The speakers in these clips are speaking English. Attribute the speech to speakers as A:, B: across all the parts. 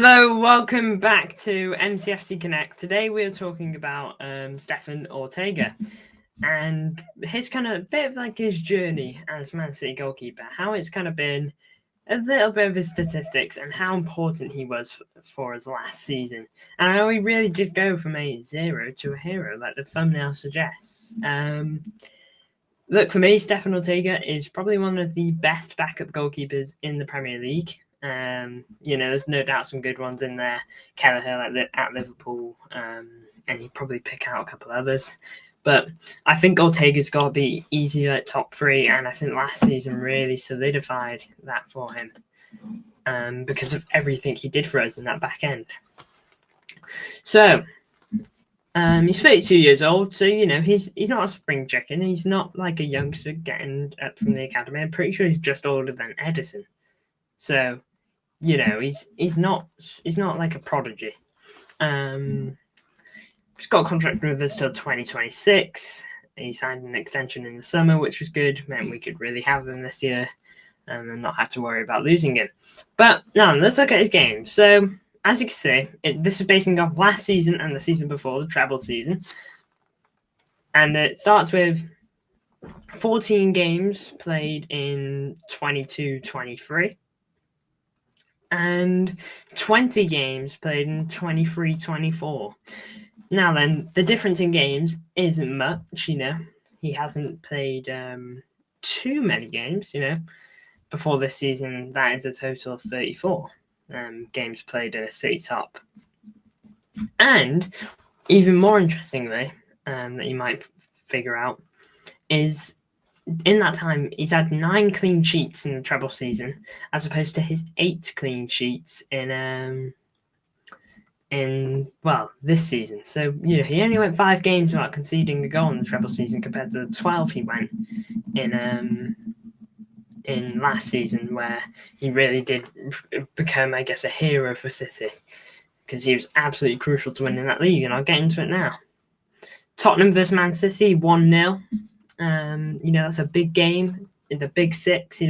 A: Hello, welcome back to MCFC Connect. Today we are talking about Stefan Ortega and his kind of bit of like his journey as Man City goalkeeper, how it's kind of been a little bit of his statistics and how important he was for us last season. And how he really did go from a zero to a hero, like the thumbnail suggests. Look, for me, Stefan Ortega is probably one of the best backup goalkeepers in the Premier League. There's no doubt some good ones in there. Kelleher at Liverpool, and he'd probably pick out a couple others. But I think Ortega's got to be easy at top three, and I think last season really solidified that for him because of everything he did for us in that back end. So, he's 32 years old, so, he's not a spring chicken. He's not like a youngster getting up from the academy. I'm pretty sure he's just older than Ederson. So, he's not like a prodigy. He's got a contract with us till 2026. He signed an extension in the summer, which was good. Meant we could really have him this year and not have to worry about losing him. But now let's look at his game. So, as you can see, this is basing off last season and the season before, the treble season. And it starts with 14 games played in 22-23. And 20 games played in 23-24. Now then, the difference in games isn't much, He hasn't played too many games, Before this season, that is a total of 34 games played in a City top. And even more interestingly, that you might figure out, is in that time, he's had 9 clean sheets in the treble season, as opposed to his 8 clean sheets in this season. So, he only went 5 games without conceding a goal in the treble season compared to the 12 he went in last season, where he really did become, I guess, a hero for City, because he was absolutely crucial to winning that league, and I'll get into it now. Tottenham versus Man City, 1-0. That's a big game in the Big Six.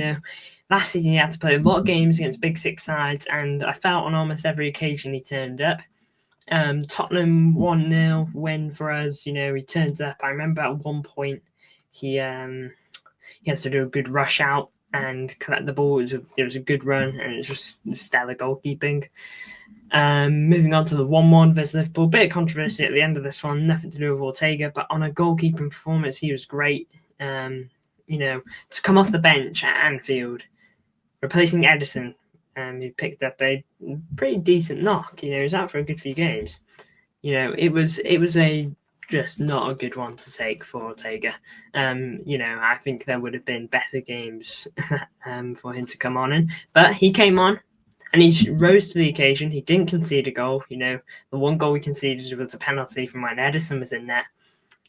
A: Last season he had to play a lot of games against Big Six sides, and I felt on almost every occasion he turned up. Tottenham 1-0 win for us. He turns up. I remember at one point he has to do a good rush out and collect the ball. It was a good run, and it was just stellar goalkeeping. Moving on to the 1-1 versus Liverpool. Bit of controversy at the end of this one. Nothing to do with Ortega, but on a goalkeeping performance, he was great. To come off the bench at Anfield, replacing Ederson, who picked up a pretty decent knock. He was out for a good few games. It was just not a good one to take for Ortega. I think there would have been better games for him to come on in, but he came on. And he rose to the occasion. He didn't concede a goal. The one goal we conceded was a penalty from when Ederson was in net.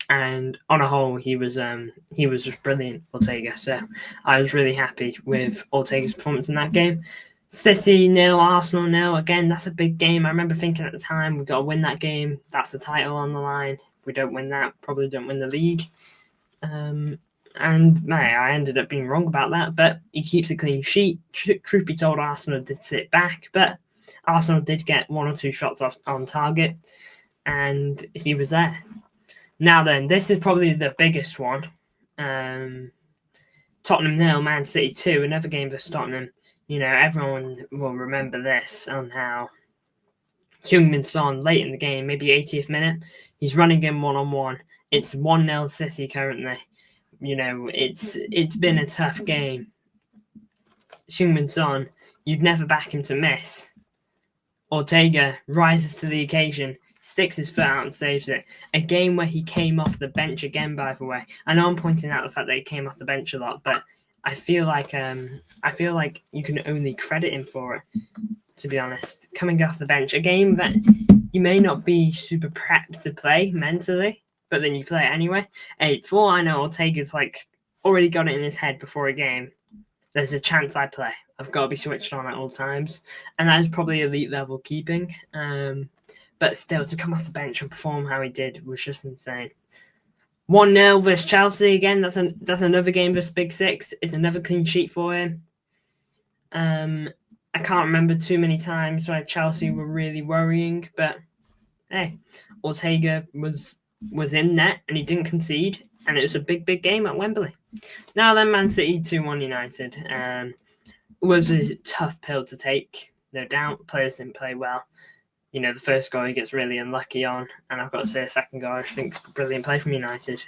A: And on a whole, he was just brilliant, Ortega. So I was really happy with Ortega's performance in that game. City 0, Arsenal 0. Again, that's a big game. I remember thinking at the time, we've got to win that game. That's the title on the line. If we don't win that, probably don't win the league. And I ended up being wrong about that, but he keeps a clean sheet. Truth be told, Arsenal did sit back, but Arsenal did get 1 or 2 shots off on target, and he was there. Now then, this is probably the biggest one. Tottenham 0, Man City 2, another game versus Tottenham. Everyone will remember this on how Heung-min Son, late in the game, maybe 80th minute, he's running in one-on-one. It's 1-0 City currently. It's been a tough game. Heung-min Son, you'd never back him to miss. Ortega rises to the occasion, sticks his foot out and saves it. A game where he came off the bench again, by the way. I know I'm pointing out the fact that he came off the bench a lot, but I feel like you can only credit him for it, to be honest. Coming off the bench, a game that you may not be super prepped to play mentally, but then you play it anyway. 8-4, I know Ortega's already got it in his head before a game. There's a chance I play. I've got to be switched on at all times. And that is probably elite level keeping. But still, to come off the bench and perform how he did was just insane. 1-0 versus Chelsea again. That's another game versus Big Six. It's another clean sheet for him. I can't remember too many times where Chelsea were really worrying, but hey, Ortega was in net and he didn't concede, and it was a big game at Wembley. Now then, Man City 2-1 United. Was a tough pill to take, no doubt. Players didn't play well. The first goal he gets really unlucky on, and I've got to say a second goal I think is brilliant play from United.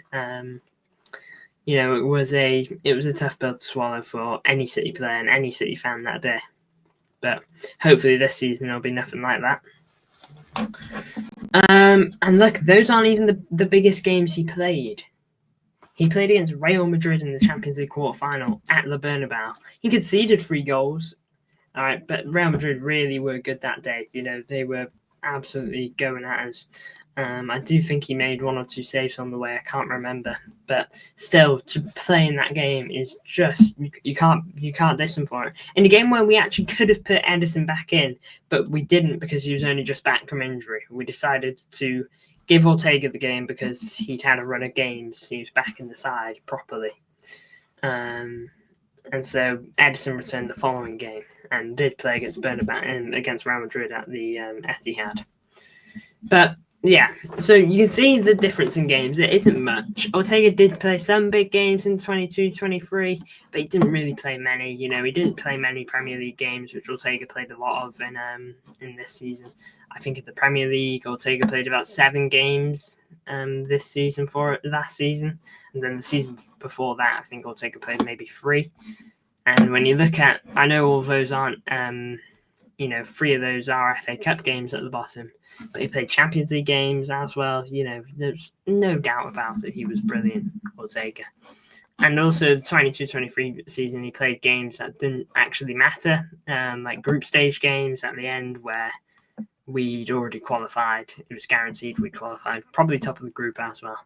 A: It was a tough pill to swallow for any City player and any City fan that day. But hopefully this season it'll be nothing like that. And look, those aren't even the biggest games he played. He played against Real Madrid in the Champions League quarterfinal at the Bernabeu. He conceded 3 goals. All right, but Real Madrid really were good that day. They were absolutely going at us. I do think he made 1 or 2 saves on the way. I can't remember, but still, to play in that game is just you can't diss him for it. In a game where we actually could have put Ederson back in, but we didn't because he was only just back from injury. We decided to give Ortega the game because he'd had a run of games. He was back in the side properly. And so Ederson returned the following game and did play against Bernabeu and against Real Madrid at the Etihad. But yeah, so you can see the difference in games. It isn't much. Ortega did play some big games in 22-23, but he didn't really play many. He didn't play many Premier League games, which Ortega played a lot of in this season. I think in the Premier League, Ortega played about 7 games this season for last season. And then the season before that, I think Ortega played maybe 3. And when you look at, I know all those aren't, 3 of those are FA Cup games at the bottom, but he played Champions League games as well. There's no doubt about it. He was brilliant, Ortega. And also the 22-23 season, he played games that didn't actually matter, like group stage games at the end where we'd already qualified. It was guaranteed we'd qualified, probably top of the group as well.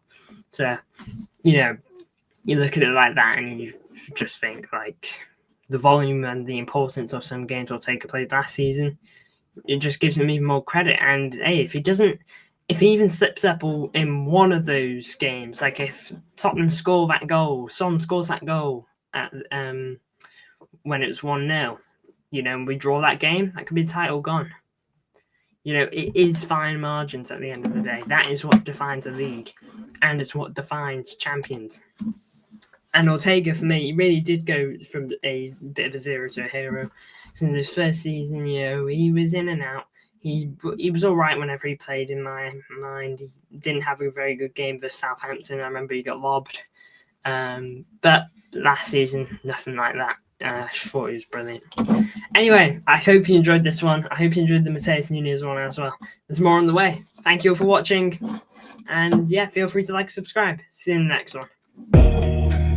A: So, you look at it like that and you just think like the volume and the importance of some games Ortega played last season, it just gives him even more credit. And hey, if he even slips up in one of those games, like if Tottenham score that goal, Son scores that goal at when it was 1-0, and we draw that game, that could be title gone. It is fine margins at the end of the day. That is what defines a league, and it's what defines champions. And Ortega, for me, he really did go from a bit of a zero to a hero. Because in his first season, he was in and out. He was all right whenever he played, in my mind. He didn't have a very good game versus Southampton. I remember he got lobbed. But last season, nothing like that. I thought he was brilliant. Anyway, I hope you enjoyed this one. I hope you enjoyed the Mateus Nunes one as well. There's more on the way. Thank you all for watching. And yeah, feel free to like and subscribe. See you in the next one.